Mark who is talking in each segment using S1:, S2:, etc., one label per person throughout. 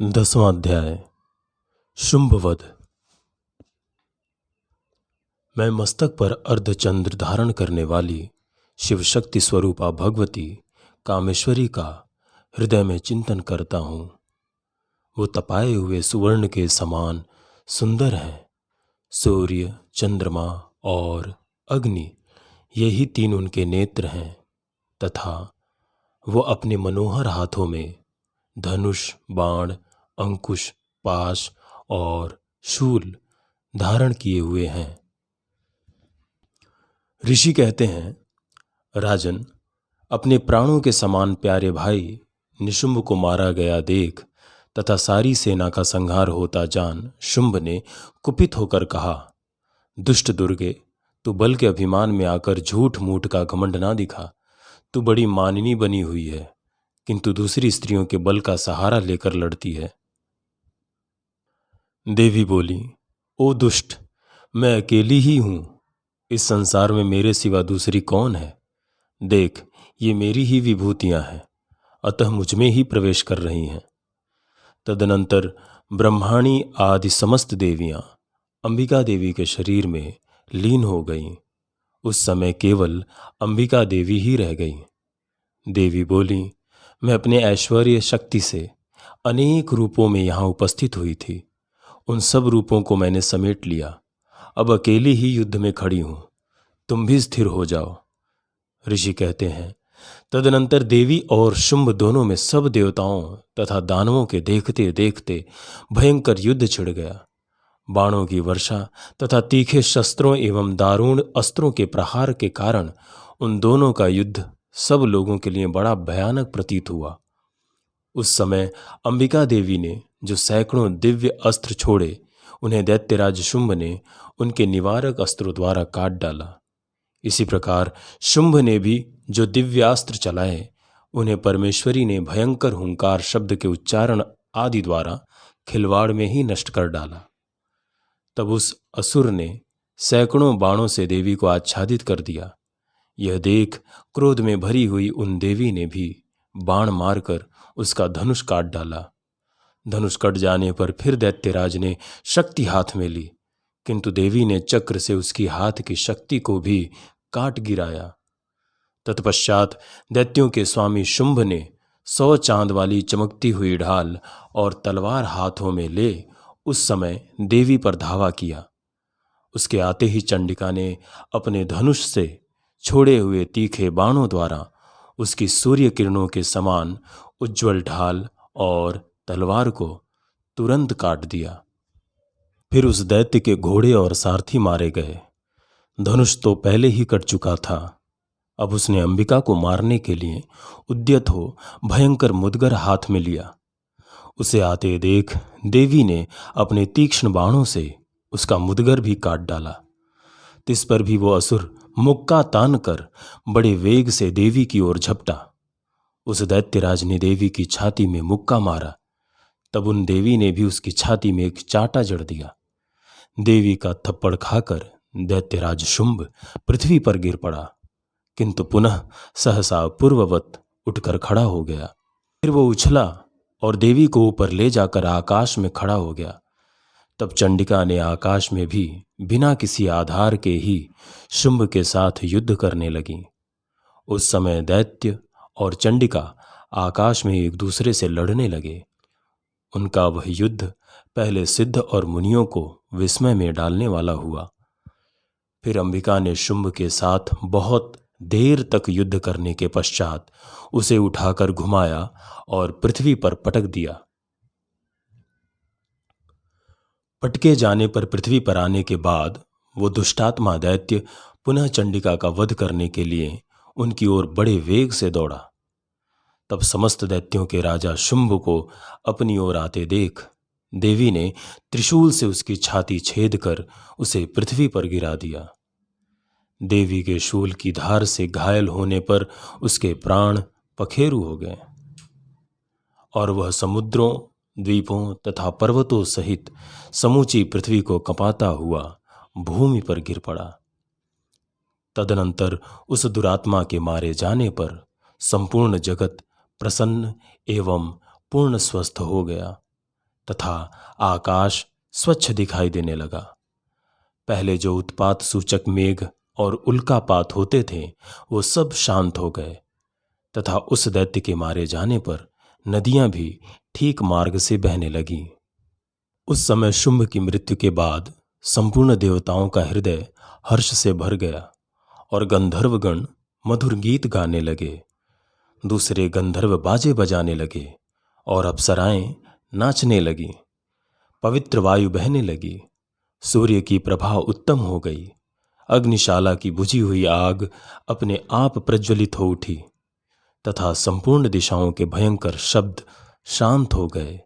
S1: 10वां अध्याय। शुंभवध। मैं मस्तक पर अर्धचंद्र धारण करने वाली शिव शक्ति स्वरूपा भगवती कामेश्वरी का हृदय में चिंतन करता हूँ। वो तपाए हुए सुवर्ण के समान सुंदर हैं। सूर्य, चंद्रमा और अग्नि, यही तीन उनके नेत्र हैं तथा वो अपने मनोहर हाथों में धनुष, बाण, अंकुश, पाश और शूल धारण किए हुए हैं। ऋषि कहते हैं, राजन, अपने प्राणों के समान प्यारे भाई निशुंभ को मारा गया देख तथा सारी सेना का संहार होता जान शुंभ ने कुपित होकर कहा, दुष्ट दुर्गे, तू बल के अभिमान में आकर झूठ मूठ का घमंड ना दिखा। तू बड़ी माननी बनी हुई है, किंतु दूसरी स्त्रियों के बल का सहारा लेकर लड़ती है। देवी बोली, ओ दुष्ट, मैं अकेली ही हूं। इस संसार में मेरे सिवा दूसरी कौन है? देख, ये मेरी ही विभूतियां हैं, अतः मुझ में ही प्रवेश कर रही हैं। तदनंतर ब्रह्माणी आदि समस्त देवियां अंबिका देवी के शरीर में लीन हो गईं। उस समय केवल अंबिका देवी ही रह गईं। देवी बोली, मैं अपने ऐश्वर्य शक्ति से अनेक रूपों में यहाँ उपस्थित हुई थी। उन सब रूपों को मैंने समेट लिया। अब अकेली ही युद्ध में खड़ी हूं। तुम भी स्थिर हो जाओ। ऋषि कहते हैं, तदनंतर देवी और शुंभ दोनों में सब देवताओं तथा दानवों के देखते देखते भयंकर युद्ध छिड़ गया। बाणों की वर्षा तथा तीखे शस्त्रों एवं दारुण अस्त्रों के प्रहार के कारण उन दोनों का युद्ध सब लोगों के लिए बड़ा भयानक प्रतीत हुआ। उस समय अंबिका देवी ने जो सैकड़ों दिव्य अस्त्र छोड़े, उन्हें दैत्यराज शुंभ ने उनके निवारक अस्त्रों द्वारा काट डाला। इसी प्रकार शुंभ ने भी जो दिव्यास्त्र चलाए, उन्हें परमेश्वरी ने भयंकर हुंकार शब्द के उच्चारण आदि द्वारा खिलवाड़ में ही नष्ट कर डाला। तब उस असुर ने सैकड़ों बाणों से देवी को आच्छादित कर दिया। यह देख क्रोध में भरी हुई उन देवी ने भी बाण मारकर उसका धनुष काट डाला। धनुष कट जाने पर फिर दैत्यराज ने शक्ति हाथ में ली, किंतु देवी ने चक्र से उसकी हाथ की शक्ति को भी काट गिराया। तत्पश्चात दैत्यों के स्वामी शुंभ ने 100 चांद वाली चमकती हुई ढाल और तलवार हाथों में ले उस समय देवी पर धावा किया। उसके आते ही चंडिका ने अपने धनुष से छोड़े हुए तीखे बाणों द्वारा उसकी सूर्य किरणों के समान उज्ज्वल ढाल और तलवार को तुरंत काट दिया। फिर उस दैत्य के घोड़े और सारथी मारे गए। धनुष तो पहले ही कट चुका था। अब उसने अंबिका को मारने के लिए उद्यत हो भयंकर मुदगर हाथ में लिया। उसे आते देख देवी ने अपने तीक्ष्ण बाणों से उसका मुदगर भी काट डाला। तिस पर भी वो असुर मुक्का तान कर बड़े वेग से देवी की ओर झपटा। उस दैत्यराज ने देवी की छाती में मुक्का मारा। तब उन देवी ने भी उसकी छाती में एक चांटा जड़ दिया। देवी का थप्पड़ खाकर दैत्यराज शुंभ पृथ्वी पर गिर पड़ा, किंतु पुनः सहसा पूर्ववत उठकर खड़ा हो गया। फिर वो उछला और देवी को ऊपर ले जाकर आकाश में खड़ा हो गया। तब चंडिका ने आकाश में भी बिना किसी आधार के ही शुंभ के साथ युद्ध करने लगी। उस समय दैत्य और चंडिका आकाश में एक दूसरे से लड़ने लगे। उनका वह युद्ध पहले सिद्ध और मुनियों को विस्मय में डालने वाला हुआ। फिर अंबिका ने शुंभ के साथ बहुत देर तक युद्ध करने के पश्चात उसे उठाकर घुमाया और पृथ्वी पर पटक दिया। पटके जाने पर पृथ्वी पर आने के बाद वो दुष्टात्मा दैत्य पुनः चंडिका का वध करने के लिए उनकी ओर बड़े वेग से दौड़ा। तब समस्त दैत्यों के राजा शुंभ को अपनी ओर आते देख देवी ने त्रिशूल से उसकी छाती छेद कर उसे पृथ्वी पर गिरा दिया। देवी के शूल की धार से घायल होने पर उसके प्राण पखेरु हो गए और वह समुद्रों, द्वीपों तथा पर्वतों सहित समूची पृथ्वी को कँपाता हुआ भूमि पर गिर पड़ा। तदनंतर उस दुरात्मा के मारे जाने पर संपूर्ण जगत प्रसन्न एवं पूर्ण स्वस्थ हो गया। तथा आकाश स्वच्छ दिखाई देने लगा। पहले जो उत्पात सूचक मेघ और उल्कापात होते थे वो सब शांत हो गए तथा उस दैत्य के मारे जाने पर नदियां भी ठीक मार्ग से बहने लगीं। उस समय शुंभ की मृत्यु के बाद संपूर्ण देवताओं का हृदय हर्ष से भर गया और गंधर्वगण मधुर गीत गाने लगे। दूसरे गंधर्व बाजे बजाने लगे और अप्सराएं नाचने लगीं। पवित्र वायु बहने लगी। सूर्य की प्रभा उत्तम हो गई। अग्निशाला की बुझी हुई आग अपने आप प्रज्वलित हो उठी तथा संपूर्ण दिशाओं के भयंकर शब्द शांत हो गए।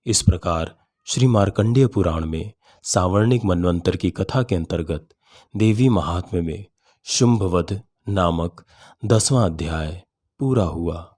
S1: इस प्रकार श्री मार्कंडेय पुराण में सावर्णिक मनवंतर की कथा के अंतर्गत देवी महात्म्य में शुंभवध नामक 10वां अध्याय पूरा हुआ।